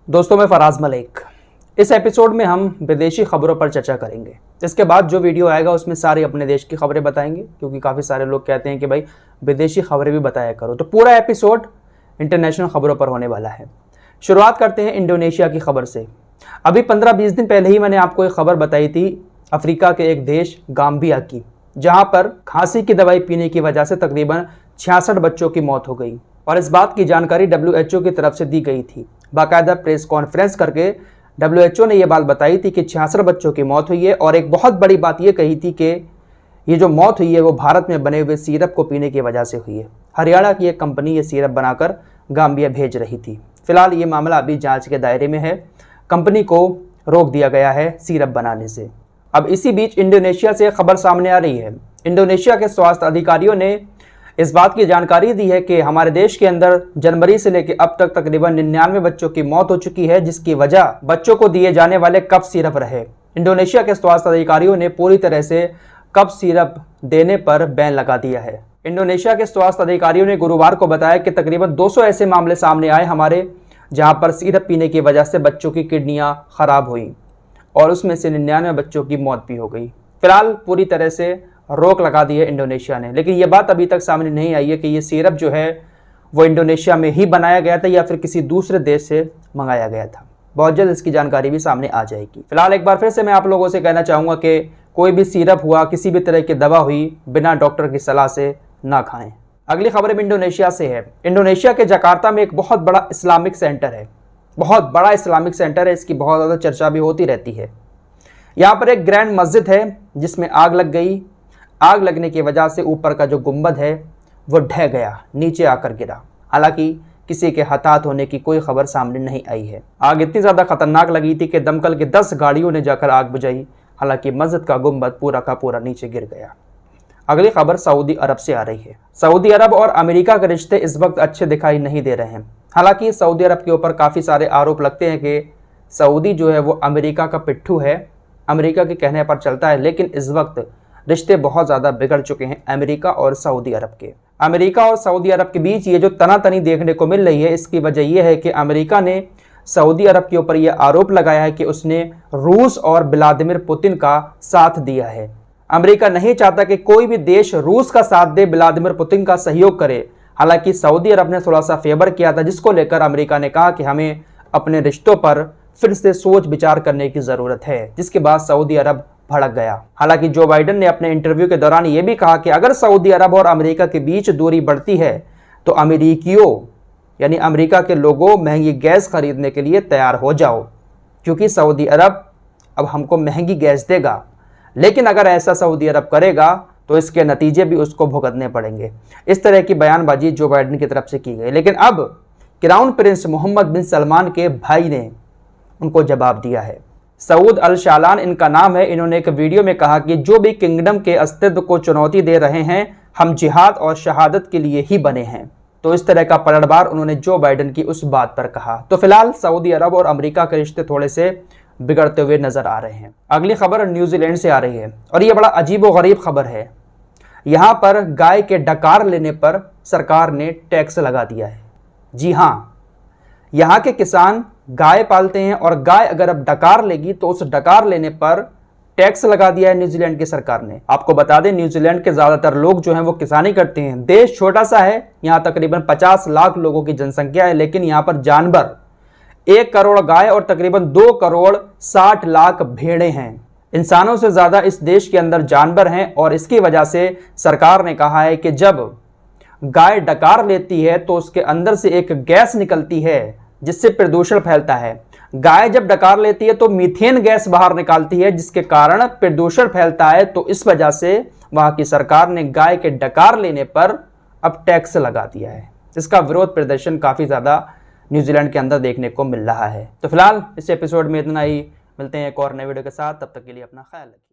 दोस्तों, मैं फराज मलिक। इस एपिसोड में हम विदेशी खबरों पर चर्चा करेंगे। इसके बाद जो वीडियो आएगा उसमें सारी अपने देश की खबरें बताएंगे, क्योंकि काफ़ी सारे लोग कहते हैं कि भाई विदेशी खबरें भी बताया करो। तो पूरा एपिसोड इंटरनेशनल खबरों पर होने वाला है। शुरुआत करते हैं इंडोनेशिया की खबर से। अभी 15-20 दिन पहले ही मैंने आपको एक खबर बताई थी अफ्रीका के एक देश गाम्बिया की, जहाँ पर खांसी की दवाई पीने की वजह से तकरीबन 66 बच्चों की मौत हो गई। और इस बात की जानकारी WHO की तरफ से दी गई थी। बाकायदा प्रेस कॉन्फ्रेंस करके WHO ने यह बात बताई थी कि 66 बच्चों की मौत हुई है। और एक बहुत बड़ी बात यह कही थी कि ये जो मौत हुई है वो भारत में बने हुए सिरप को पीने की वजह से हुई है। हरियाणा की एक कंपनी ये सिरप बनाकर गाम्बिया भेज रही थी। फिलहाल ये मामला अभी जांच के दायरे में है। कंपनी को रोक दिया गया है सिरप बनाने से। अब इसी बीच इंडोनेशिया से खबर सामने आ रही है। इंडोनेशिया के स्वास्थ्य अधिकारियों ने इस बात की जानकारी दी है कि हमारे देश के अंदर जनवरी से लेकर अब तक तकरीबन 99 बच्चों की मौत हो चुकी है, जिसकी वजह बच्चों को दिए जाने वाले कफ सिरप रहे। इंडोनेशिया के स्वास्थ्य अधिकारियों ने पूरी तरह से कफ सिरप देने पर बैन लगा दिया है। इंडोनेशिया के स्वास्थ्य अधिकारियों ने गुरुवार को बताया कि तकरीबन 200 ऐसे मामले सामने आए हमारे, जहां पर सिरप पीने की वजह से बच्चों की किडनियां खराब हुई और उसमें से 99 बच्चों की मौत भी हो गई। फिलहाल पूरी तरह से रोक लगा दी है इंडोनेशिया ने, लेकिन यह बात अभी तक सामने नहीं आई है कि यह सिरप जो है वो इंडोनेशिया में ही बनाया गया था या फिर किसी दूसरे देश से मंगाया गया था। बहुत जल्द इसकी जानकारी भी सामने आ जाएगी। फिलहाल एक बार फिर से मैं आप लोगों से कहना चाहूँगा कि कोई भी सिरप हुआ, किसी भी तरह की दवा हुई, बिना डॉक्टर की सलाह से ना खाएं। अगली खबर भी इंडोनेशिया से है। इंडोनेशिया के जकार्ता में एक बहुत बड़ा इस्लामिक सेंटर है। बहुत बड़ा इस्लामिक सेंटर है, इसकी बहुत ज़्यादा चर्चा भी होती रहती है। यहाँ पर एक ग्रैंड मस्जिद है जिसमें आग लग गई। आग लगने की वजह से ऊपर का जो गुंबद है वो ढह गया, नीचे आकर गिरा। हालांकि किसी के हताहत होने की कोई खबर सामने नहीं आई है। आग इतनी ज़्यादा खतरनाक लगी थी कि दमकल की 10 गाड़ियों ने जाकर आग बुझाई। हालांकि मस्जिद का गुंबद पूरा का पूरा नीचे गिर गया। अगली खबर सऊदी अरब से आ रही है। सऊदी अरब और अमेरिका के रिश्ते इस वक्त अच्छे दिखाई नहीं दे रहे हैं। हालांकि सऊदी अरब के ऊपर काफ़ी सारे आरोप लगते हैं कि सऊदी जो है वो अमेरिका का पिट्ठू है, अमेरिका के कहने पर चलता है। लेकिन इस वक्त रिश्ते बहुत ज़्यादा बिगड़ चुके हैं अमेरिका और सऊदी अरब के। अमेरिका और सऊदी अरब के बीच ये जो तनातनी देखने को मिल रही है, इसकी वजह यह है कि अमेरिका ने सऊदी अरब के ऊपर यह आरोप लगाया है कि उसने रूस और व्लादिमीर पुतिन का साथ दिया है। अमेरिका नहीं चाहता कि कोई भी देश रूस का साथ दे, व्लादिमीर पुतिन का सहयोग करे। हालांकि सऊदी अरब ने थोड़ा सा फेवर किया था, जिसको लेकर अमेरिका ने कहा कि हमें अपने रिश्तों पर फिर से सोच विचार करने की ज़रूरत है, जिसके बाद सऊदी अरब भड़क गया। हालांकि जो बाइडेन ने अपने इंटरव्यू के दौरान यह भी कहा कि अगर सऊदी अरब और अमेरिका के बीच दूरी बढ़ती है तो अमेरिकियों यानी अमेरिका के लोगों महंगी गैस खरीदने के लिए तैयार हो जाओ, क्योंकि सऊदी अरब अब हमको महंगी गैस देगा। लेकिन अगर ऐसा सऊदी अरब करेगा तो इसके नतीजे भी उसको भुगतने पड़ेंगे। इस तरह की बयानबाजी जो बाइडेन की तरफ से की गई। लेकिन अब क्राउन प्रिंस मोहम्मद बिन सलमान के भाई ने उनको जवाब दिया है। सऊद अल शालान इनका नाम है। इन्होंने एक वीडियो में कहा कि जो भी किंगडम के अस्तित्व को चुनौती दे रहे हैं, हम जिहाद और शहादत के लिए ही बने हैं। तो इस तरह का पलटवार उन्होंने जो बाइडेन की उस बात पर कहा। तो फिलहाल सऊदी अरब और अमेरिका के रिश्ते थोड़े से बिगड़ते हुए नजर आ रहे हैं। अगली खबर न्यूजीलैंड से आ रही है और ये बड़ा अजीब व गरीब खबर है। यहाँ पर गाय के डकार लेने पर सरकार ने टैक्स लगा दिया है। जी हाँ, यहाँ के किसान गाय पालते हैं और गाय अगर अब डकार लेगी तो उस डकार लेने पर टैक्स लगा दिया है न्यूजीलैंड की सरकार ने। आपको बता दें, न्यूजीलैंड के ज़्यादातर लोग जो हैं वो किसानी करते हैं। देश छोटा सा है, यहाँ तकरीबन 50 लाख लोगों की जनसंख्या है, लेकिन यहाँ पर जानवर 1 करोड़ गाय और तकरीबन 2 करोड़ 60 लाख भेड़ें हैं। इंसानों से ज़्यादा इस देश के अंदर जानवर हैं और इसकी वजह से सरकार ने कहा है कि जब गाय डकार लेती है तो उसके अंदर से एक गैस निकलती है जिससे प्रदूषण फैलता है। गाय जब डकार लेती है तो मीथेन गैस बाहर निकालती है, जिसके कारण प्रदूषण फैलता है। तो इस वजह से वहां की सरकार ने गाय के डकार लेने पर अब टैक्स लगा दिया है। इसका विरोध प्रदर्शन काफ़ी ज़्यादा न्यूजीलैंड के अंदर देखने को मिल रहा है। तो फिलहाल इस एपिसोड में इतना ही। मिलते हैं एक और नए वीडियो के साथ, तब तक के लिए अपना ख्याल रखिए।